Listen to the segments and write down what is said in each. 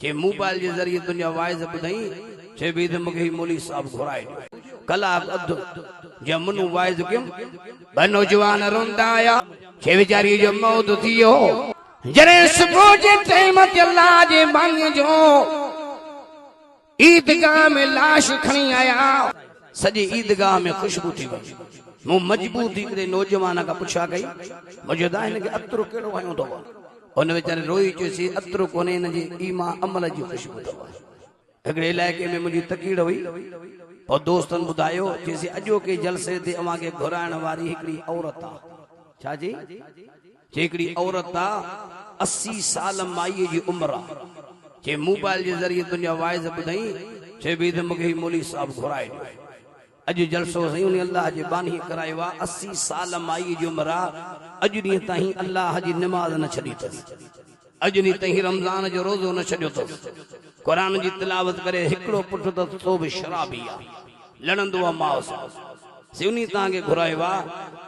जे mobile के जरिए तुझा वाइज बुधाई चे भी तो मुखे मौली साहब घुराए कलाक अध जे मनु वाइज कम ब नौजवान रोंदा आया चे बेचारी जो मौत थियो जरे सुबह जे टाइम ते अल्लाह जे बांग जो ईदगाह में लाश खणी आया सजी ईदगाह में खुशबू थी वई मु मजबूर थी करे नौजवान का पुछा गई मौजूदा इन के अतरो केड़ो आयो तो उन बेचारे रोई चोसी अतरो कोने इन जी ईमा अमल जी खुशबू तो अगले इलाके में मुझी तकीड़ हुई और दोस्तन बुधायो जैसे अजो के जलसे ते अमा के घुराण वाली हिकड़ी औरत आ छा जी जेकड़ी औरत आ 80 साल माई जी उम्र जे मोबाइल के जरिए तुझा वाइज बुधाई चे भी तो मुखे मौली साहब घुराए अज जलसो सही उन अल्लाह जे बानी करायो 80 साल माई जी उम्र अज दी ताही अल्लाह जी नमाज न छड़ी थी अज दी ताही रमजान जो रोजो न छड़ियो तो कुरान जी तिलावत करे हिकड़ो पुट तो सो भी शराबी आ लड़ंदो माओ से उनी ता के घुरायो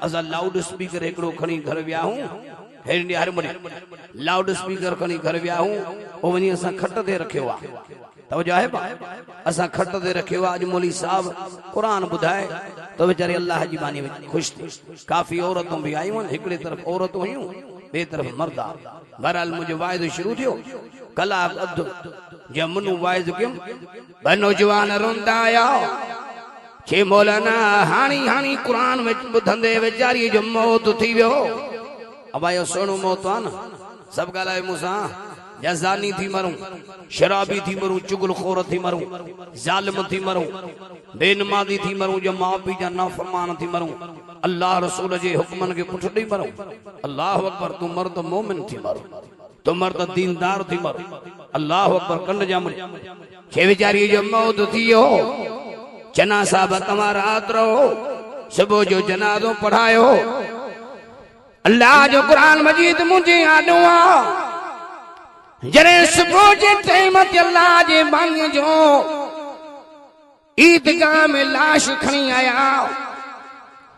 असा लाउड स्पीकर हिकड़ो खणी घर विया हूं हेडी हर मडी लाउड स्पीकर खणी घर विया हूं ओ वनी असा खट ते रखियो आ तवजो है बा असा खट ते रखियो आज मौली साहब कुरान बुधाए तो बेचारे अल्लाह जी बानी खुश थी काफी औरतों भी आई वन हिकड़े तरफ औरतों हुई बे तरफ मर्दा बहरहाल मुझे वाइद शुरू थियो कलाक अध जे मनु वाइज कम ब नौजवान रोंदा आया छे मौलाना हानी हानी कुरान में बुधंदे बेचारी जो मौत थी वियो अब आयो सोनो मौत आ न सब गालाए मुसा जानी थी मरूं शराबी थी मरूं चुगलखोर थी मरूं जालिम थी मरूं बेनमाजी थी मरूं जो माँ पी जा नाफरमान थी मरूं अल्लाह रसूल जे हुक्मन के पुठ ॾेई मरूं अल्लाह अकबर तू मर्द मोमिन थी मरूं तू मर्द दीनदार थी मरूं अल्लाह अकबर कंड जा मरूं छे बेचारी जो मौत थियो चना साहब तव्हां रात रहो सुबह जो जनाज़ो पढ़ायो अल्लाह जो कुरान मजीद मुझे आॾो आ जरे सुबह जे टाइम ते अल्लाह जे बांग जो ईदगाह में लाश खणी आया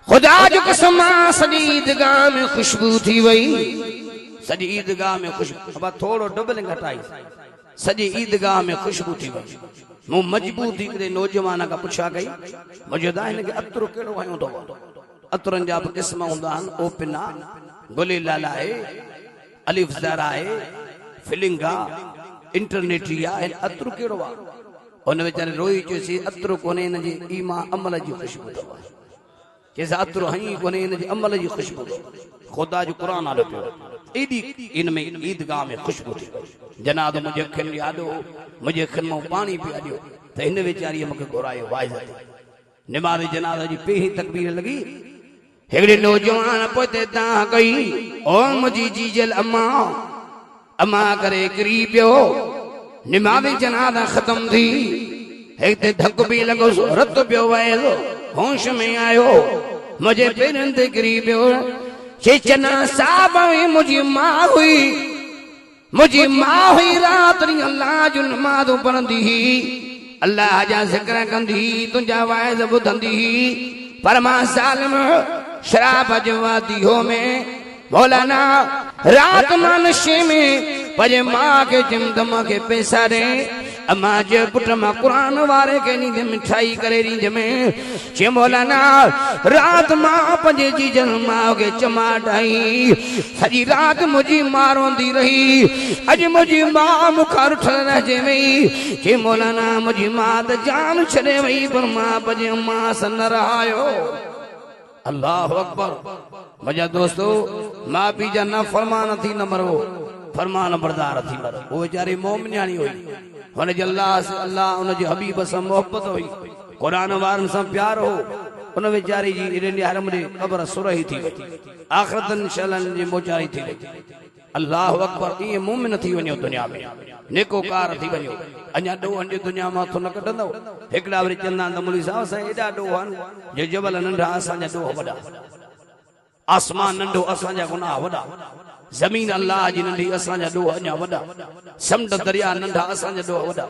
खुदा जो कसम सजी ईदगाह में खुशबू थी वई सजी ईदगाह में खुशबू अब थोड़ो डबल घटाई सजी ईदगाह में खुशबू थी वई मु मजबूर थी करे नौजवान का पुछा गई मौजूदा इन के अतरो केड़ो आयो तो अतरन जा किस्म हुंदा आहिनि ओपिना गुली लाला है अलिफ ज़रा है फिलिंगा इंटरनेटिया अतरो केड़ो आ उन बेचारे रोई चोसी अतरो कोने इन जी ईमा अमल जी खुशबू तो जैसे अतरो हई कोने इन जी अमल जी खुशबू खुदा जो कुरान आलो पियो एडी इनमें ईदगाह में खुशबू थी जनाब मुझे खन यादो मुझे खन में पानी पिया दियो तो इन बेचारी मुके घुरायो वाइज नमाज जनाज़ जी पेही तकबीर लगी हेगड़े नौजवान पोते ता कई ओ मुजी जीजल अम्मा अम्मा करे करी पियो नमाज जनाज़ा खत्म थी हेते धक भी लगो रत पियो वयो होश में आयो मुझे पेरन ते करी पियो चना साहब मुझी मां हुई रात री अल्लाह जो नमाज़ पढ़ंदी अल्लाह जा ज़िक्र कंदी तुझा वाइज़ बुधंदी पर मां ज़ालिम शराब जवादी हो में मौलाना रात मां नशे में पजे मां के जिमदम के पैसा दे अम्मा जे पुट मां कुरान वारे के नींद मिठाई करे रींज में चे मौलाना रात मां पंजे जी जन्मा के चमाटाई सजी रात मुझी मारोंदी रही अज मुझी मां मुखार उठल रहे वई चे मौलाना मुझी मां त जान छड़े वई पर मां पंजे अम्मा सन रहायो अल्लाह अकबर मजा दोस्तों मां पी जा न फरमान थी न मरो फरमान बरदार थी मरो वो बेचारी मोमिनानी हुई हुन जे अल्लाह से अल्लाह उन जे हबीब से मोहब्बत हुई कुरान वारन से प्यार हो उन बेचारी जी इने हरम रे कब्र सुरही थी आखिरतन शलन जी मोचारी थी अल्लाह अकबर ये मोमिन थी वणो दुनिया में नेकोकार थी वणो अञा दो अंज दुनिया में तो न कढंदो एकड़ा वरी चंदा तमुली साहब से एडा दो हन जे जबल नंढा असा जा दो वडा आसमान नंढो असा जा गुनाह वडा जमीन अल्लाह जी नंढी असा जा दो अञा वडा समुंड दरिया नंढा असा जा दो वडा